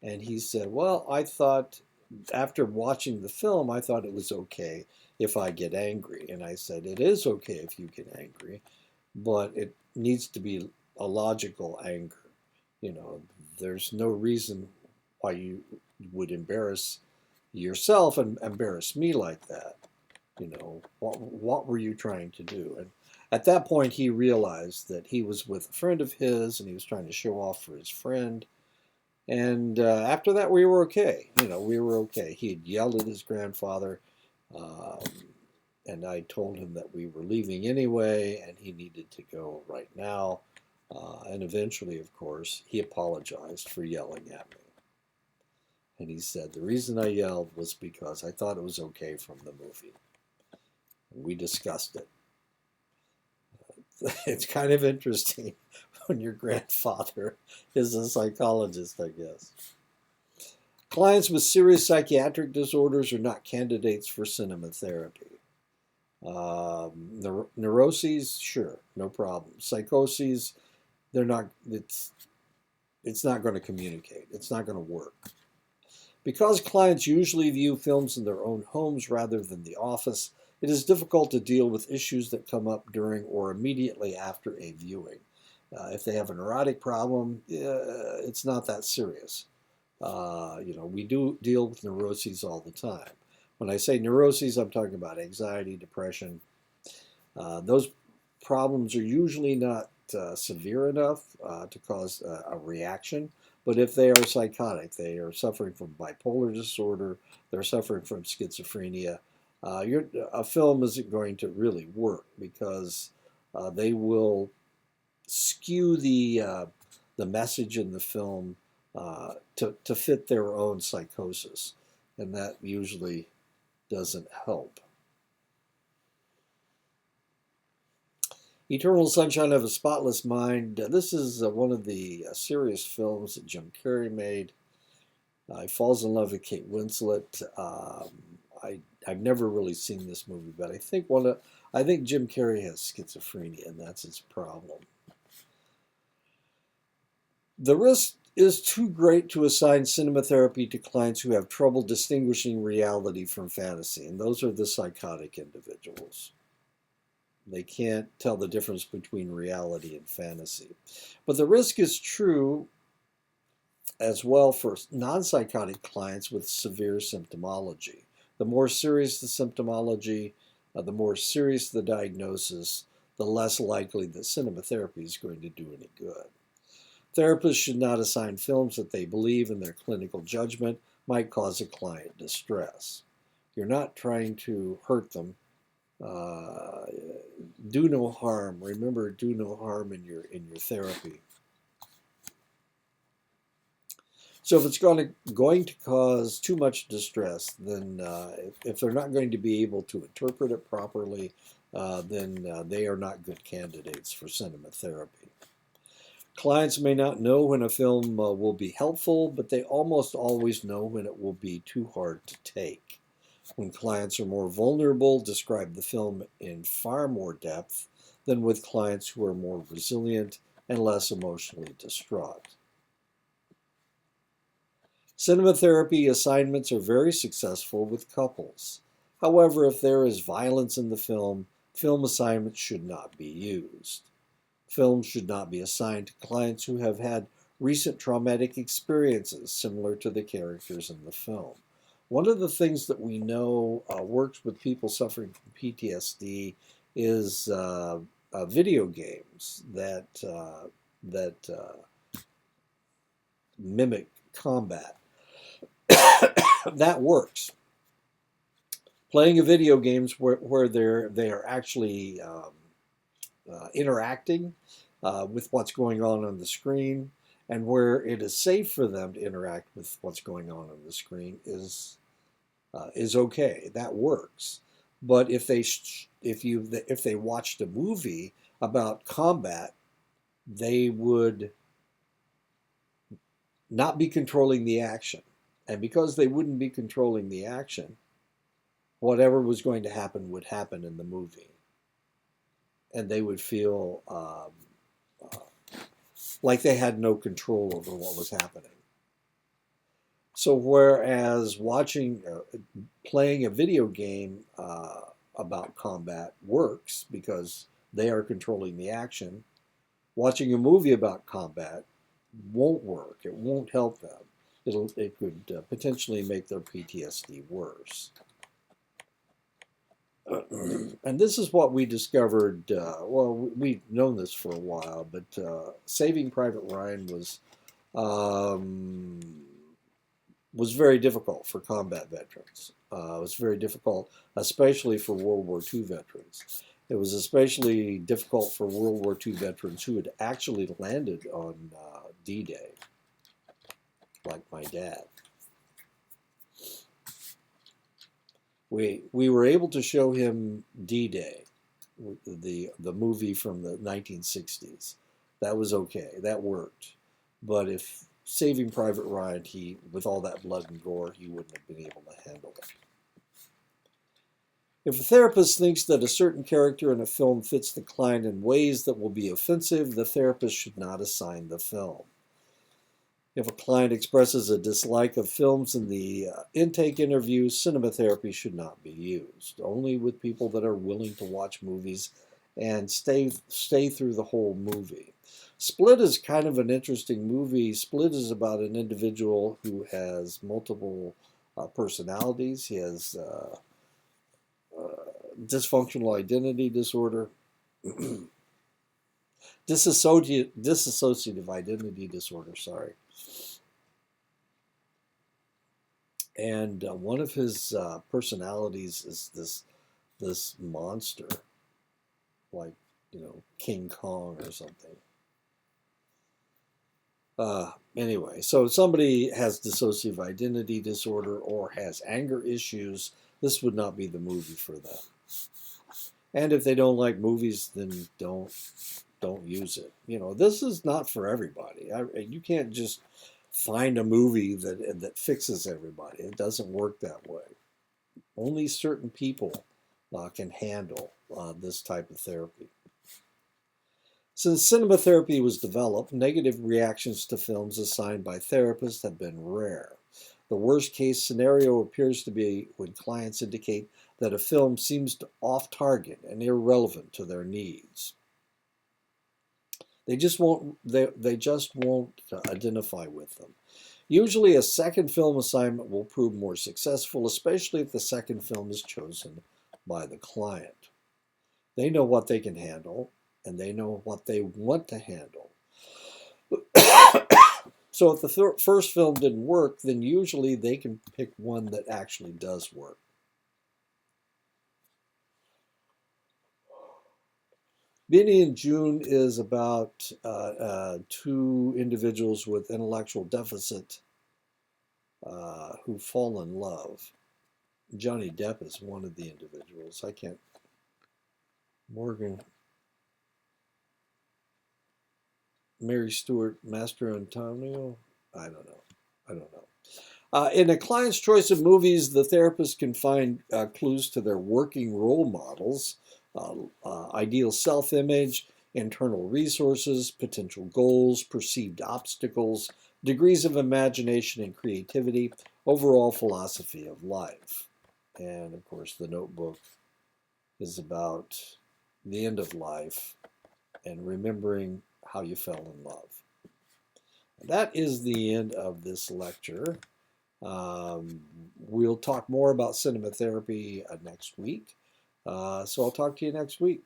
And he said, well, I thought, after watching the film, I thought it was okay if I get angry. And I said, it is okay if you get angry, but it needs to be a logical anger. You know, there's no reason why you would embarrass yourself and embarrass me like that. You know, what were you trying to do? And at that point, he realized that he was with a friend of his and he was trying to show off for his friend. And after that, we were okay. You know, we were okay. He had yelled at his grandfather, um, and I told him that we were leaving anyway and he needed to go right now. And eventually, of course, he apologized for yelling at me. And he said, the reason I yelled was because I thought it was okay from the movie. And we discussed it. It's kind of interesting when your grandfather is a psychologist, I guess. Clients with serious psychiatric disorders are not candidates for cinema therapy. Neuroses, sure, no problem. Psychoses, they're not. It's not going to communicate. It's not going to work. Because clients usually view films in their own homes rather than the office, it is difficult to deal with issues that come up during or immediately after a viewing. If they have a neurotic problem, it's not that serious. We do deal with neuroses all the time. When I say neuroses, I'm talking about anxiety, depression. Those problems are usually not severe enough to cause a reaction, but if they are psychotic, they are suffering from bipolar disorder, they're suffering from schizophrenia, a film isn't going to really work because they will skew the message in the film to fit their own psychosis, and that usually doesn't help. Eternal Sunshine of a Spotless Mind. This is one of the serious films that Jim Carrey made. He falls in love with Kate Winslet. I've never really seen this movie, but I think Jim Carrey has schizophrenia, and that's his problem. The risk is too great to assign cinema therapy to clients who have trouble distinguishing reality from fantasy, and those are the psychotic individuals. They can't tell the difference between reality and fantasy. But the risk is true as well for non-psychotic clients with severe symptomology. The more serious the symptomology, the more serious the diagnosis, the less likely that cinema therapy is going to do any good. Therapists should not assign films that they believe in their clinical judgment might cause a client distress. You're not trying to hurt them. Do no harm. Remember, do no harm in your therapy. So if it's going to cause too much distress, then if they're not going to be able to interpret it properly, then they are not good candidates for cinema therapy. Clients may not know when a film will be helpful, but they almost always know when it will be too hard to take. When clients are more vulnerable, describe the film in far more depth than with clients who are more resilient and less emotionally distraught. Cinema therapy assignments are very successful with couples. However, if there is violence in the film assignments should not be used. Films should not be assigned to clients who have had recent traumatic experiences similar to the characters in the film. One of the things that we know works with people suffering from PTSD is video games that mimic combat. That works. Playing a video games where they are actually interacting with what's going on the screen, and where it is safe for them to interact with what's going on the screen is okay. That works. But if they watched a movie about combat, they would not be controlling the action. And because they wouldn't be controlling the action, whatever was going to happen would happen in the movie. And they would feel like they had no control over what was happening. So whereas playing a video game about combat works because they are controlling the action, watching a movie about combat won't work. It won't help them. It could potentially make their PTSD worse. And this is what we discovered. We've known this for a while, but Saving Private Ryan was very difficult for combat veterans. It was very difficult, especially for World War II veterans. It was especially difficult for World War II veterans who had actually landed on D-Day, like my dad. We were able to show him D-Day, the movie from the 1960s. That was okay. That worked. But if Saving Private Ryan, with all that blood and gore, he wouldn't have been able to handle it. If a therapist thinks that a certain character in a film fits the client in ways that will be offensive, the therapist should not assign the film. If a client expresses a dislike of films in the intake interview, cinema therapy should not be used. Only with people that are willing to watch movies and stay through the whole movie. Split is kind of an interesting movie. Split is about an individual who has multiple personalities. He has dysfunctional identity disorder, dissociative identity disorder, sorry. And one of his personalities is this monster, like King Kong or something. Anyway, so if somebody has dissociative identity disorder or has anger issues, this would not be the movie for them. And if they don't like movies, then don't use it. This is not for everybody. You can't just find a movie that fixes everybody. It doesn't work that way. Only certain people can handle this type of therapy. Since cinema therapy was developed, negative reactions to films assigned by therapists have been rare. The worst case scenario appears to be when clients indicate that a film seems off target and irrelevant to their needs. They just won't identify with them. Usually a second film assignment will prove more successful, especially if the second film is chosen by the client. They know what they can handle, and they know what they want to handle. So if the first film didn't work, then usually they can pick one that actually does work. Beginning in June is about two individuals with intellectual deficit who fall in love. Johnny Depp is one of the individuals. Morgan, Mary Stuart, Master Antonio. I don't know. In a client's choice of movies, the therapist can find clues to their working role models, ideal self-image, internal resources, potential goals, perceived obstacles, degrees of imagination and creativity, overall philosophy of life. And of course, the notebook is about the end of life and remembering how you fell in love. That is the end of this lecture. We'll talk more about cinema therapy next week. So I'll talk to you next week.